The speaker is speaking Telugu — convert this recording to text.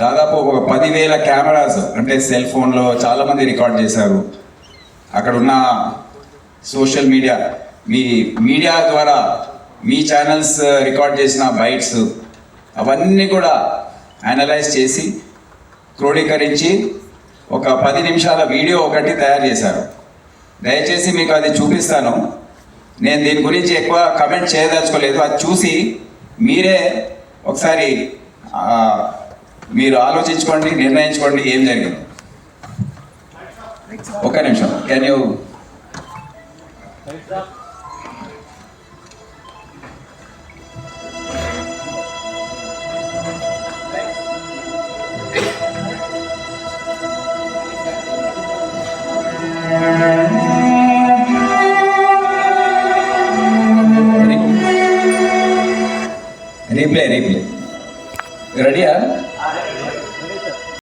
దాదాపు ఒక 10,000 కెమెరాస్ అంటే సెల్ ఫోన్లో చాలామంది రికార్డ్ చేశారు. అక్కడ ఉన్న సోషల్ మీడియా, మీ మీడియా ద్వారా మీ ఛానల్స్ రికార్డ్ చేసిన బైట్స్ అవన్నీ కూడా అనలైజ్ చేసి క్రోడీకరించి ఒక 10 నిమిషాల వీడియో ఒకటి తయారు చేశారు. దయచేసి మీకు అది చూపిస్తాను. నేను దీని గురించి ఎక్కువ కమెంట్ చేయదలుచుకోలేదు. అది చూసి మీరే ఒకసారి మీరు ఆలోచించుకోండి, నిర్ణయించుకోండి ఏం జరిగింది. ఒక్క నిమిషం, కెన్ యూ రీప్లే రెడీయా?